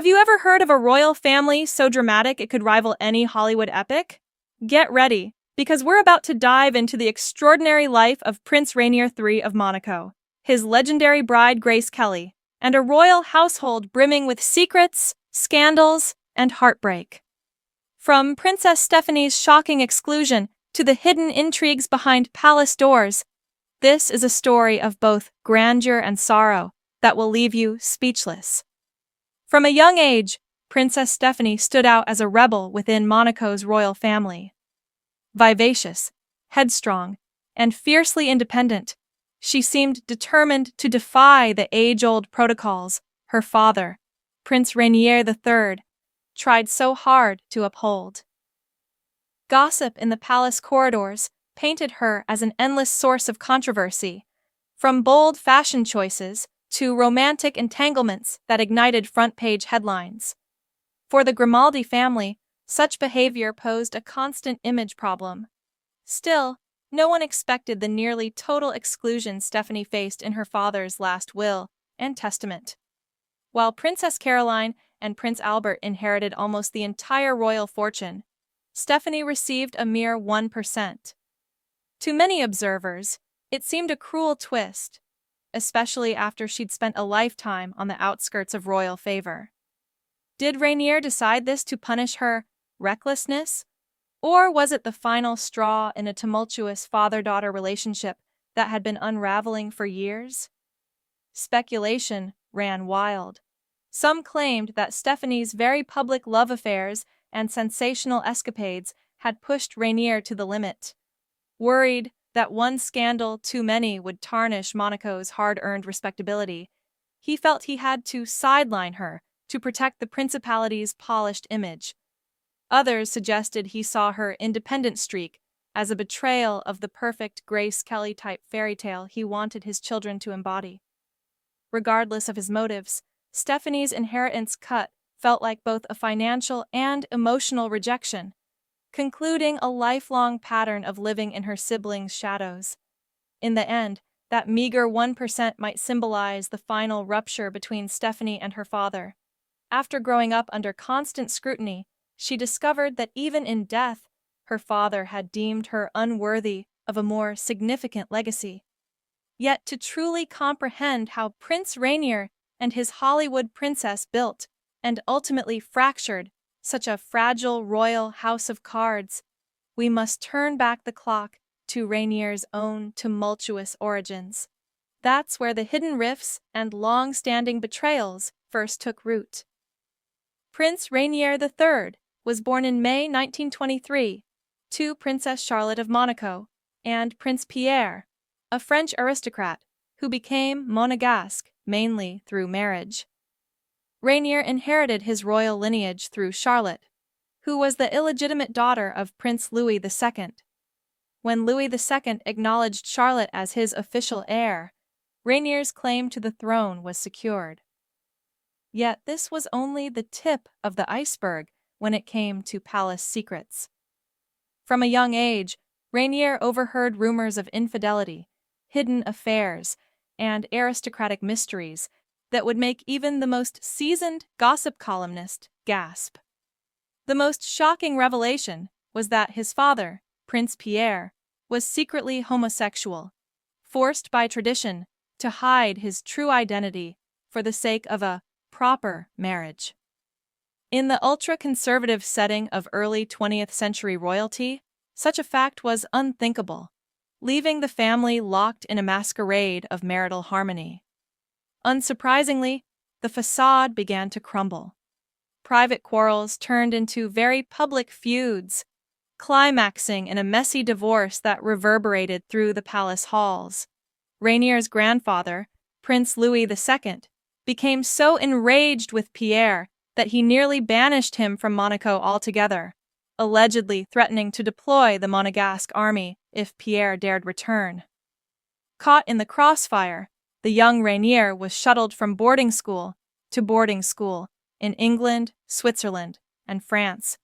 Have you ever heard of a royal family so dramatic it could rival any Hollywood epic? Get ready, because we're about to dive into the extraordinary life of Prince Rainier III of Monaco, his legendary bride Grace Kelly, and a royal household brimming with secrets, scandals, and heartbreak. From Princess Stephanie's shocking exclusion to the hidden intrigues behind palace doors, this is a story of both grandeur and sorrow that will leave you speechless. From a young age, Princess Stephanie stood out as a rebel within Monaco's royal family. Vivacious, headstrong, and fiercely independent, she seemed determined to defy the age-old protocols her father, Prince Rainier III, tried so hard to uphold. Gossip in the palace corridors painted her as an endless source of controversy, from bold fashion choices to romantic entanglements that ignited front-page headlines. For the Grimaldi family, such behavior posed a constant image problem. Still, no one expected the nearly total exclusion Stephanie faced in her father's last will and testament. While Princess Caroline and Prince Albert inherited almost the entire royal fortune, Stephanie received a mere 1%. To many observers, it seemed a cruel twist, especially after she'd spent a lifetime on the outskirts of royal favor. Did Rainier decide this to punish her recklessness, or was it the final straw in a tumultuous father-daughter relationship that had been unraveling for years? Speculation ran wild. Some claimed that Stephanie's very public love affairs and sensational escapades had pushed Rainier to the limit. Worried that one scandal too many would tarnish Monaco's hard-earned respectability, he felt he had to sideline her to protect the principality's polished image. Others suggested he saw her independent streak as a betrayal of the perfect Grace Kelly-type fairy tale he wanted his children to embody. Regardless of his motives, Stephanie's inheritance cut felt like both a financial and emotional rejection, concluding a lifelong pattern of living in her siblings' shadows. In the end, that meager 1% might symbolize the final rupture between Stephanie and her father. After growing up under constant scrutiny, she discovered that even in death, her father had deemed her unworthy of a more significant legacy. Yet to truly comprehend how Prince Rainier and his Hollywood princess built and ultimately fractured such a fragile royal house of cards, we must turn back the clock to Rainier's own tumultuous origins. That's where the hidden rifts and long-standing betrayals first took root. Prince Rainier III was born in May 1923 to Princess Charlotte of Monaco and Prince Pierre, a French aristocrat who became Monegasque mainly through marriage. Rainier inherited his royal lineage through Charlotte, who was the illegitimate daughter of Prince Louis II. When Louis II acknowledged Charlotte as his official heir, Rainier's claim to the throne was secured. Yet this was only the tip of the iceberg when it came to palace secrets. From a young age, Rainier overheard rumors of infidelity, hidden affairs, and aristocratic mysteries that would make even the most seasoned gossip columnist gasp. The most shocking revelation was that his father, Prince Pierre, was secretly homosexual, forced by tradition to hide his true identity for the sake of a proper marriage. In the ultra-conservative setting of early 20th century royalty, such a fact was unthinkable, leaving the family locked in a masquerade of marital harmony. Unsurprisingly, the facade began to crumble. Private quarrels turned into very public feuds, climaxing in a messy divorce that reverberated through the palace halls. Rainier's grandfather, Prince Louis II, became so enraged with Pierre that he nearly banished him from Monaco altogether, allegedly threatening to deploy the Monegasque army if Pierre dared return. Caught in the crossfire, the young Rainier was shuttled from boarding school to boarding school in England, Switzerland, and France,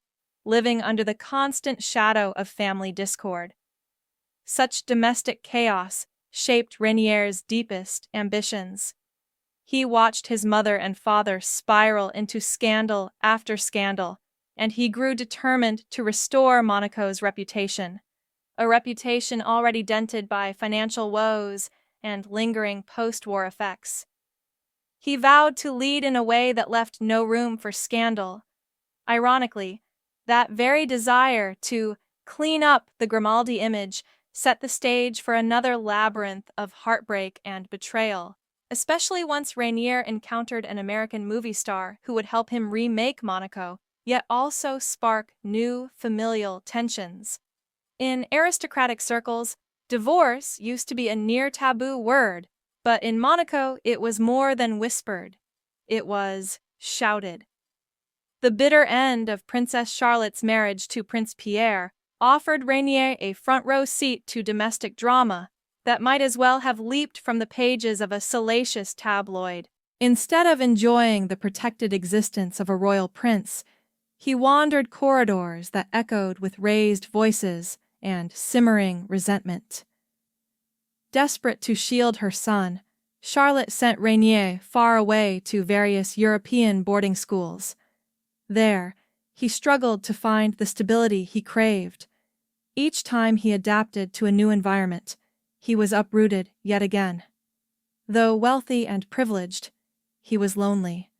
living under the constant shadow of family discord. Such domestic chaos shaped Rainier's deepest ambitions. He watched his mother and father spiral into scandal after scandal, and he grew determined to restore Monaco's reputation, a reputation already dented by financial woes and lingering post-war effects. He vowed to lead in a way that left no room for scandal. Ironically, that very desire to clean up the Grimaldi image set the stage for another labyrinth of heartbreak and betrayal, especially once Rainier encountered an American movie star who would help him remake Monaco, yet also spark new familial tensions. In aristocratic circles, divorce used to be a near taboo word, but in Monaco it was more than whispered. It was shouted. The bitter end of Princess Charlotte's marriage to Prince Pierre offered Rainier a front-row seat to domestic drama that might as well have leaped from the pages of a salacious tabloid. Instead of enjoying the protected existence of a royal prince, he wandered corridors that echoed with raised voices and simmering resentment. Desperate to shield her son, Charlotte sent Rainier far away to various European boarding schools. There, he struggled to find the stability he craved. Each time he adapted to a new environment, he was uprooted yet again. Though wealthy and privileged, he was lonely.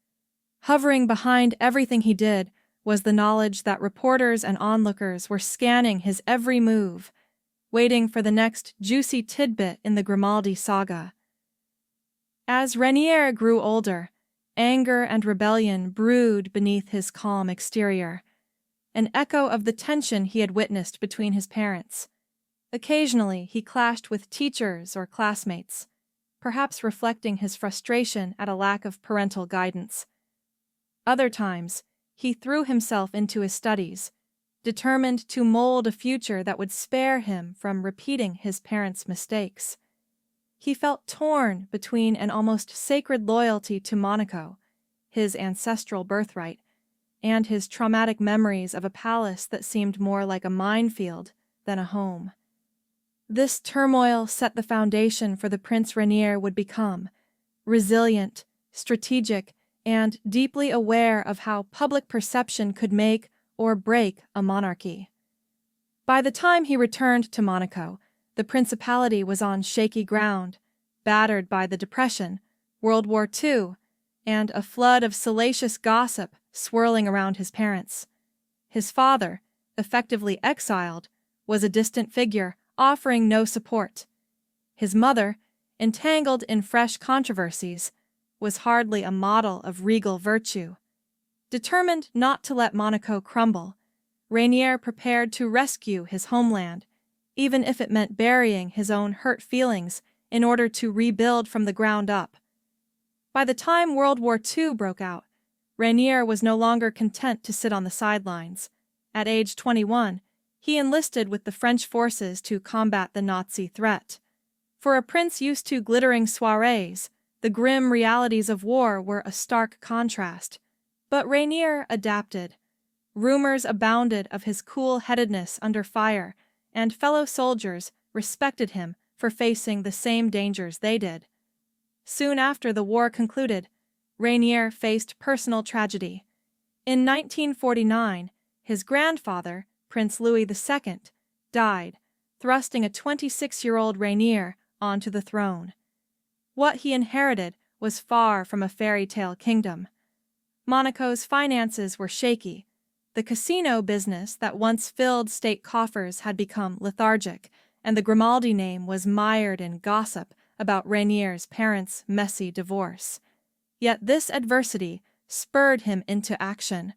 Hovering behind everything he did was the knowledge that reporters and onlookers were scanning his every move, waiting for the next juicy tidbit in the Grimaldi saga. As Rainier grew older, anger and rebellion brewed beneath his calm exterior, an echo of the tension he had witnessed between his parents. Occasionally, he clashed with teachers or classmates, perhaps reflecting his frustration at a lack of parental guidance. Other times, he threw himself into his studies, determined to mold a future that would spare him from repeating his parents' mistakes. He felt torn between an almost sacred loyalty to Monaco, his ancestral birthright, and his traumatic memories of a palace that seemed more like a minefield than a home. This turmoil set the foundation for the Prince Rainier would become, resilient, strategic, and deeply aware of how public perception could make or break a monarchy. By the time he returned to Monaco, the principality was on shaky ground, battered by the Depression, World War II, and a flood of salacious gossip swirling around his parents. His father, effectively exiled, was a distant figure, offering no support. His mother, entangled in fresh controversies, was hardly a model of regal virtue. Determined not to let Monaco crumble, Rainier prepared to rescue his homeland, even if it meant burying his own hurt feelings in order to rebuild from the ground up. By the time World War II broke out, Rainier was no longer content to sit on the sidelines. At age 21, he enlisted with the French forces to combat the Nazi threat. For a prince used to glittering soirees, the grim realities of war were a stark contrast. But Rainier adapted. Rumors abounded of his cool-headedness under fire, and fellow soldiers respected him for facing the same dangers they did. Soon after the war concluded, Rainier faced personal tragedy. In 1949, his grandfather, Prince Louis II, died, thrusting a 26-year-old Rainier onto the throne. What he inherited was far from a fairy tale kingdom. Monaco's finances were shaky. The casino business that once filled state coffers had become lethargic, and the Grimaldi name was mired in gossip about Rainier's parents' messy divorce. Yet this adversity spurred him into action.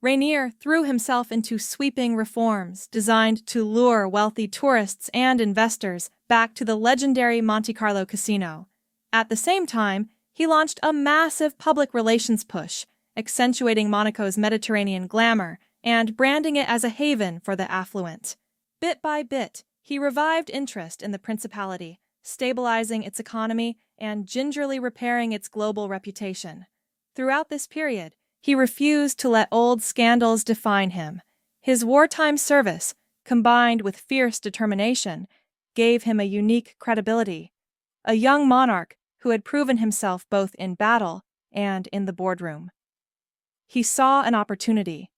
Rainier threw himself into sweeping reforms designed to lure wealthy tourists and investors back to the legendary Monte Carlo casino. At the same time, he launched a massive public relations push, accentuating Monaco's Mediterranean glamour and branding it as a haven for the affluent. Bit by bit, he revived interest in the principality, stabilizing its economy and gingerly repairing its global reputation. Throughout this period, he refused to let old scandals define him. His wartime service, combined with fierce determination, gave him a unique credibility. A young monarch who had proven himself both in battle and in the boardroom. He saw an opportunity.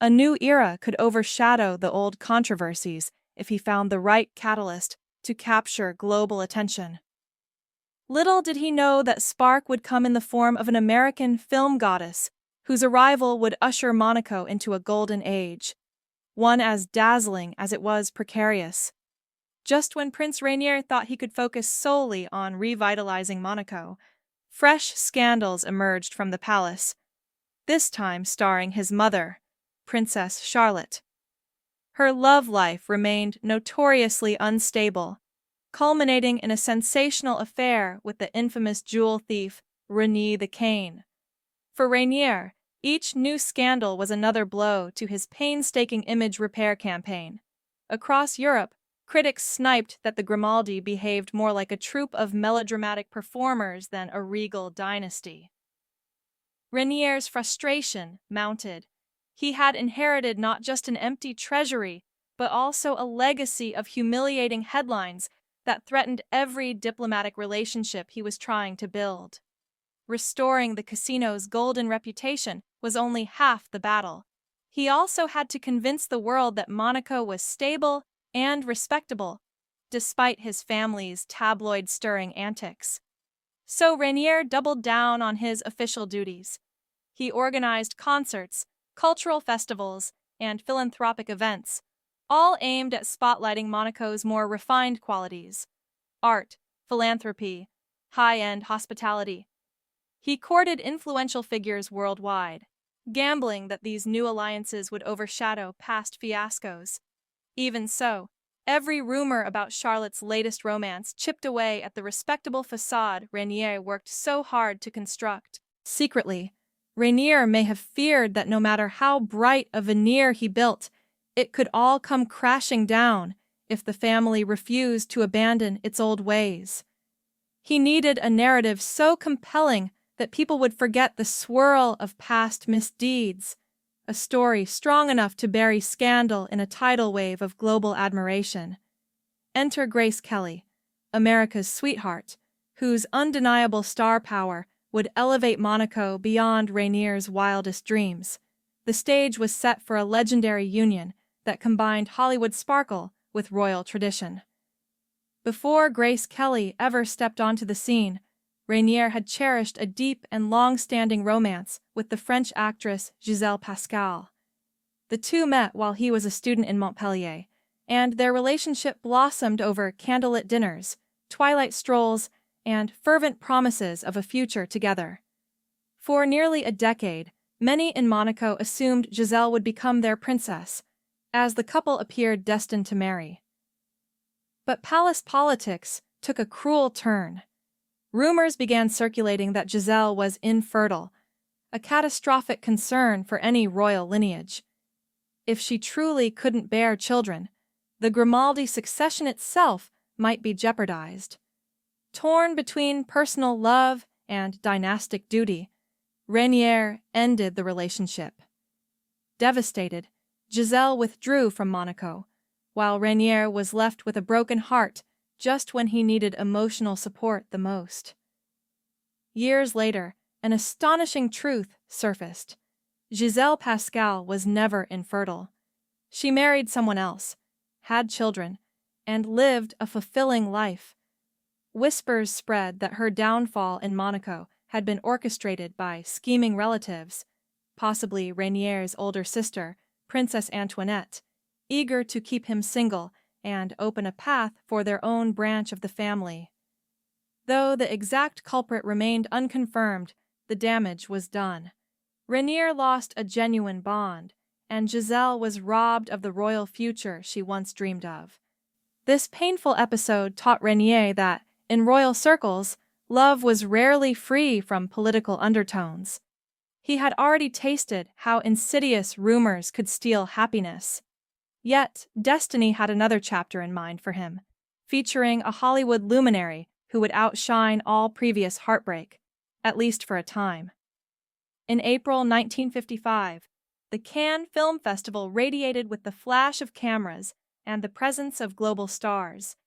A new era could overshadow the old controversies if he found the right catalyst to capture global attention. Little did he know that spark would come in the form of an American film goddess whose arrival would usher Monaco into a golden age, one as dazzling as it was precarious. Just when Prince Rainier thought he could focus solely on revitalizing Monaco, fresh scandals emerged from the palace, this time starring his mother, Princess Charlotte. Her love life remained notoriously unstable, culminating in a sensational affair with the infamous jewel thief René the Cane. For Rainier, each new scandal was another blow to his painstaking image repair campaign. Across Europe, critics sniped that the Grimaldi behaved more like a troupe of melodramatic performers than a regal dynasty. Rainier's frustration mounted. He had inherited not just an empty treasury, but also a legacy of humiliating headlines that threatened every diplomatic relationship he was trying to build. Restoring the casino's golden reputation was only half the battle. He also had to convince the world that Monaco was stable and respectable, despite his family's tabloid-stirring antics. So Rainier doubled down on his official duties. He organized concerts, cultural festivals, and philanthropic events, all aimed at spotlighting Monaco's more refined qualities: art, philanthropy, high-end hospitality. He courted influential figures worldwide, gambling that these new alliances would overshadow past fiascos. Even so, every rumor about Charlotte's latest romance chipped away at the respectable facade Rainier worked so hard to construct. Secretly, Rainier may have feared that no matter how bright a veneer he built, it could all come crashing down if the family refused to abandon its old ways. He needed a narrative so compelling that people would forget the swirl of past misdeeds, a story strong enough to bury scandal in a tidal wave of global admiration. Enter Grace Kelly, America's sweetheart, whose undeniable star power would elevate Monaco beyond Rainier's wildest dreams. The stage was set for a legendary union that combined Hollywood sparkle with royal tradition. Before Grace Kelly ever stepped onto the scene, Rainier had cherished a deep and long-standing romance with the French actress Giselle Pascal. The two met while he was a student in Montpellier, and their relationship blossomed over candlelit dinners, twilight strolls, and fervent promises of a future together. For nearly a decade, many in Monaco assumed Giselle would become their princess, as the couple appeared destined to marry. But palace politics took a cruel turn. Rumors began circulating that Giselle was infertile, a catastrophic concern for any royal lineage. If she truly couldn't bear children, the Grimaldi succession itself might be jeopardized. Torn between personal love and dynastic duty, Rainier ended the relationship. Devastated, Giselle withdrew from Monaco, while Rainier was left with a broken heart just when he needed emotional support the most. Years later, an astonishing truth surfaced. Giselle Pascal was never infertile. She married someone else, had children, and lived a fulfilling life. Whispers spread that her downfall in Monaco had been orchestrated by scheming relatives, possibly Rainier's older sister, Princess Antoinette, eager to keep him single and open a path for their own branch of the family. Though the exact culprit remained unconfirmed, the damage was done. Rainier lost a genuine bond, and Giselle was robbed of the royal future she once dreamed of. This painful episode taught Rainier that, in royal circles, love was rarely free from political undertones. He had already tasted how insidious rumors could steal happiness. Yet, destiny had another chapter in mind for him, featuring a Hollywood luminary who would outshine all previous heartbreak, at least for a time. In April 1955, the Cannes Film Festival radiated with the flash of cameras and the presence of global stars.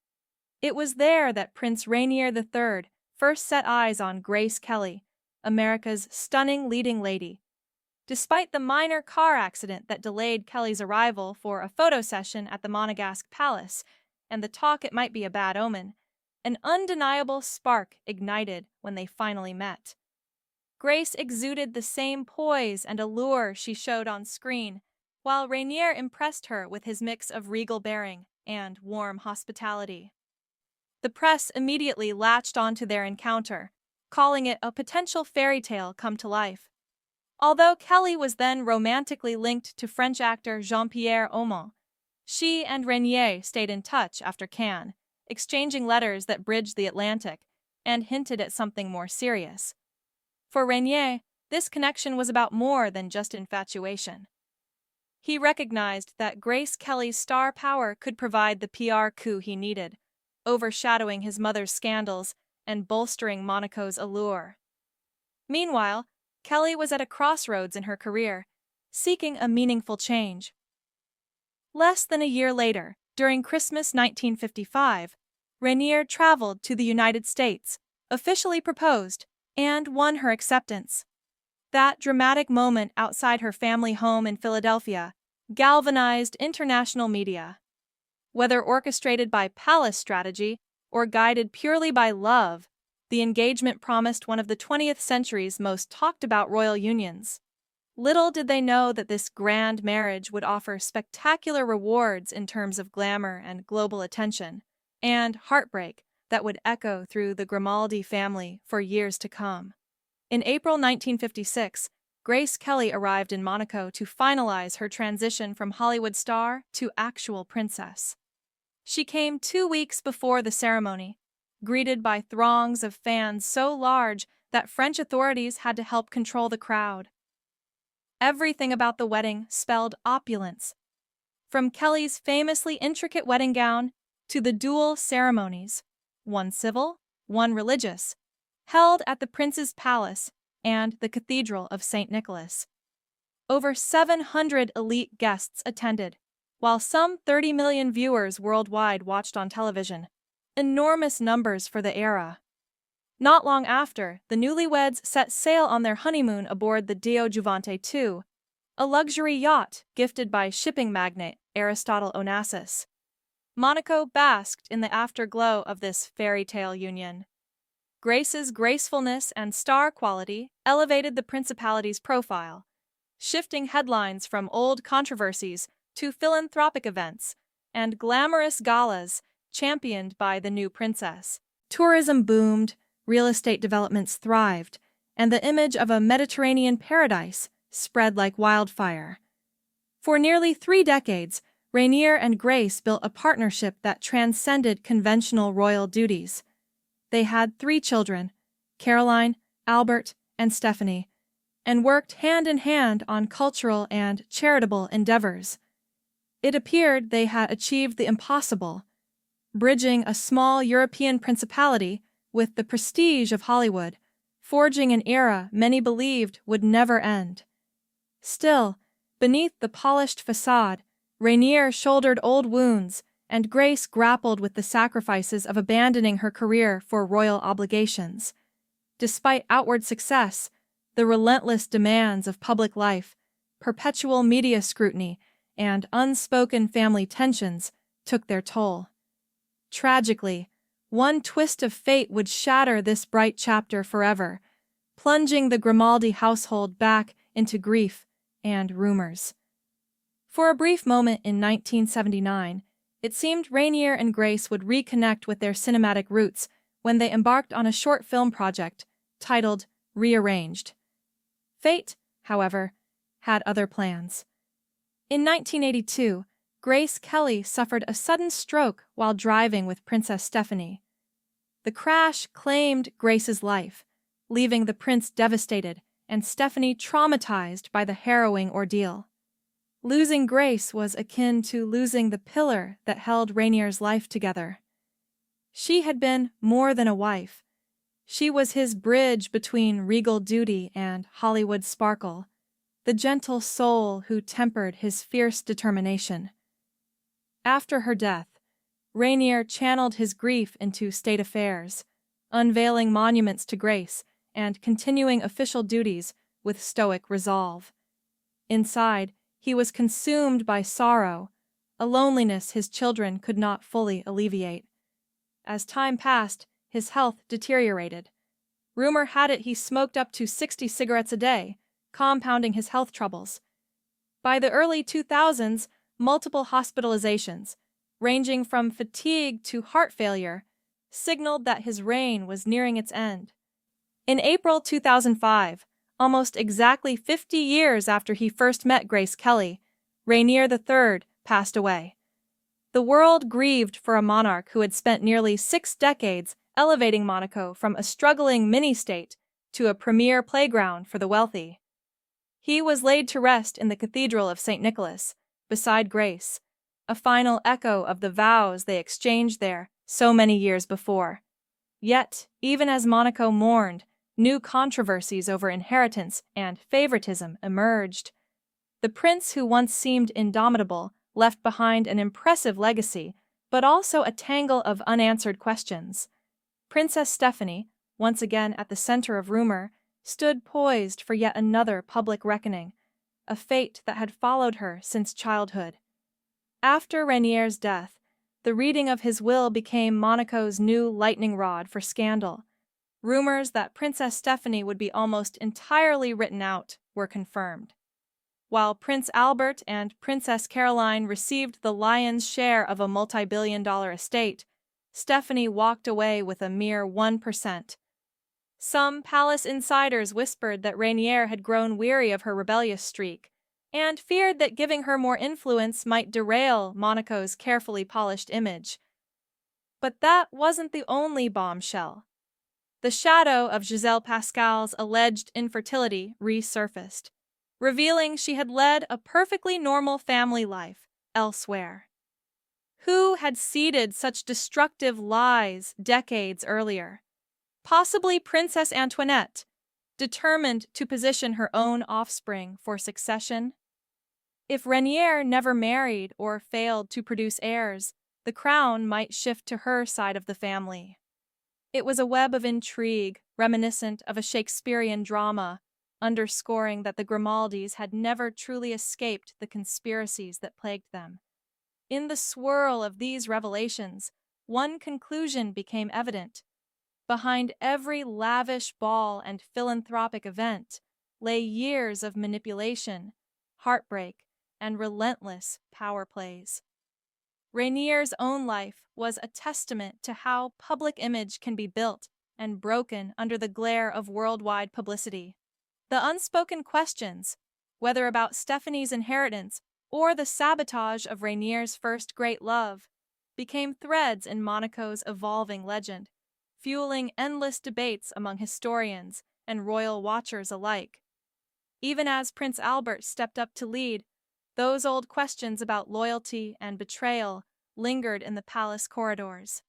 It was there that Prince Rainier III first set eyes on Grace Kelly, America's stunning leading lady. Despite the minor car accident that delayed Kelly's arrival for a photo session at the Monegasque Palace, and the talk it might be a bad omen, an undeniable spark ignited when they finally met. Grace exuded the same poise and allure she showed on screen, while Rainier impressed her with his mix of regal bearing and warm hospitality. The press immediately latched onto their encounter, calling it a potential fairy tale come to life. Although Kelly was then romantically linked to French actor Jean-Pierre Aumont, she and Rainier stayed in touch after Cannes, exchanging letters that bridged the Atlantic and hinted at something more serious. For Rainier, this connection was about more than just infatuation. He recognized that Grace Kelly's star power could provide the PR coup he needed, overshadowing his mother's scandals and bolstering Monaco's allure. Meanwhile, Kelly was at a crossroads in her career, seeking a meaningful change. Less than a year later, during Christmas 1955, Rainier traveled to the United States, officially proposed, and won her acceptance. That dramatic moment outside her family home in Philadelphia galvanized international media. Whether orchestrated by palace strategy or guided purely by love, the engagement promised one of the 20th century's most talked-about royal unions. Little did they know that this grand marriage would offer spectacular rewards in terms of glamour and global attention, and heartbreak that would echo through the Grimaldi family for years to come. In April 1956, Grace Kelly arrived in Monaco to finalize her transition from Hollywood star to actual princess. She came 2 weeks before the ceremony, greeted by throngs of fans so large that French authorities had to help control the crowd. Everything about the wedding spelled opulence. From Kelly's famously intricate wedding gown to the dual ceremonies, one civil, one religious, held at the Prince's Palace and the Cathedral of St. Nicholas. Over 700 elite guests attended, while some 30 million viewers worldwide watched on television. Enormous numbers for the era. Not long after, the newlyweds set sail on their honeymoon aboard the Dio Giovante II, a luxury yacht gifted by shipping magnate Aristotle Onassis. Monaco basked in the afterglow of this fairy tale union. Grace's gracefulness and star quality elevated the principality's profile, shifting headlines from old controversies to philanthropic events and glamorous galas championed by the new princess. Tourism boomed, real estate developments thrived, and the image of a Mediterranean paradise spread like wildfire. For nearly 3 decades, Rainier and Grace built a partnership that transcended conventional royal duties. They had 3 children, Caroline, Albert, and Stephanie, and worked hand in hand on cultural and charitable endeavors. It appeared they had achieved the impossible, bridging a small European principality with the prestige of Hollywood, forging an era many believed would never end. Still, beneath the polished facade, Rainier shouldered old wounds, and Grace grappled with the sacrifices of abandoning her career for royal obligations. Despite outward success, the relentless demands of public life, perpetual media scrutiny, and unspoken family tensions took their toll. Tragically, one twist of fate would shatter this bright chapter forever, plunging the Grimaldi household back into grief and rumors. For a brief moment in 1979, it seemed Rainier and Grace would reconnect with their cinematic roots when they embarked on a short film project titled Rearranged. Fate, however, had other plans. In 1982, Grace Kelly suffered a sudden stroke while driving with Princess Stephanie. The crash claimed Grace's life, leaving the prince devastated and Stephanie traumatized by the harrowing ordeal. Losing Grace was akin to losing the pillar that held Rainier's life together. She had been more than a wife. She was his bridge between regal duty and Hollywood sparkle, the gentle soul who tempered his fierce determination. After her death, Rainier channeled his grief into state affairs, unveiling monuments to grace and continuing official duties with stoic resolve. Inside, he was consumed by sorrow, a loneliness his children could not fully alleviate. As time passed, his health deteriorated. Rumor had it he smoked up to 60 cigarettes a day, compounding his health troubles. By the early 2000s, multiple hospitalizations, ranging from fatigue to heart failure, signaled that his reign was nearing its end. In April 2005, almost exactly 50 years after he first met Grace Kelly, Rainier III passed away. The world grieved for a monarch who had spent nearly 6 decades elevating Monaco from a struggling mini-state to a premier playground for the wealthy. He was laid to rest in the Cathedral of St. Nicholas, beside Grace, a final echo of the vows they exchanged there so many years before. Yet, even as Monaco mourned, new controversies over inheritance and favoritism emerged. The prince who once seemed indomitable left behind an impressive legacy, but also a tangle of unanswered questions. Princess Stephanie, once again at the center of rumor, stood poised for yet another public reckoning, a fate that had followed her since childhood. After Rainier's death, the reading of his will became Monaco's new lightning rod for scandal. Rumors that Princess Stephanie would be almost entirely written out were confirmed. While Prince Albert and Princess Caroline received the lion's share of a multi-billion-dollar estate, Stephanie walked away with a mere 1%. Some palace insiders whispered that Rainier had grown weary of her rebellious streak and feared that giving her more influence might derail Monaco's carefully polished image. But that wasn't the only bombshell. The shadow of Giselle Pascal's alleged infertility resurfaced, revealing she had led a perfectly normal family life elsewhere. Who had seeded such destructive lies decades earlier? Possibly Princess Antoinette, determined to position her own offspring for succession. If Rainier never married or failed to produce heirs, the crown might shift to her side of the family. It was a web of intrigue reminiscent of a Shakespearean drama, underscoring that the Grimaldis had never truly escaped the conspiracies that plagued them. In the swirl of these revelations, one conclusion became evident. Behind every lavish ball and philanthropic event lay years of manipulation, heartbreak, and relentless power plays. Rainier's own life was a testament to how public image can be built and broken under the glare of worldwide publicity. The unspoken questions, whether about Stephanie's inheritance or the sabotage of Rainier's first great love, became threads in Monaco's evolving legend, fueling endless debates among historians and royal watchers alike. Even as Prince Albert stepped up to lead, those old questions about loyalty and betrayal lingered in the palace corridors.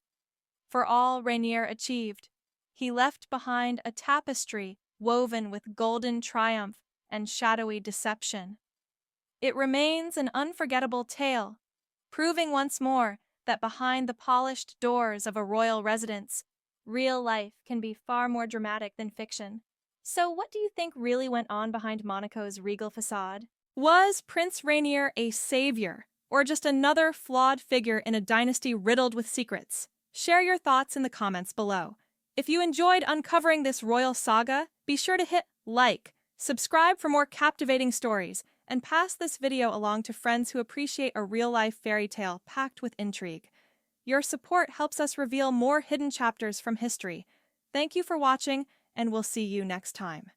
For all Rainier achieved, he left behind a tapestry woven with golden triumph and shadowy deception. It remains an unforgettable tale, proving once more that behind the polished doors of a royal residence, real life can be far more dramatic than fiction. So what do you think really went on behind Monaco's regal facade? Was Prince Rainier a savior, or just another flawed figure in a dynasty riddled with secrets? Share your thoughts in the comments below. If you enjoyed uncovering this royal saga, be sure to hit like, subscribe for more captivating stories, and pass this video along to friends who appreciate a real-life fairy tale packed with intrigue. Your support helps us reveal more hidden chapters from history. Thank you for watching, and we'll see you next time.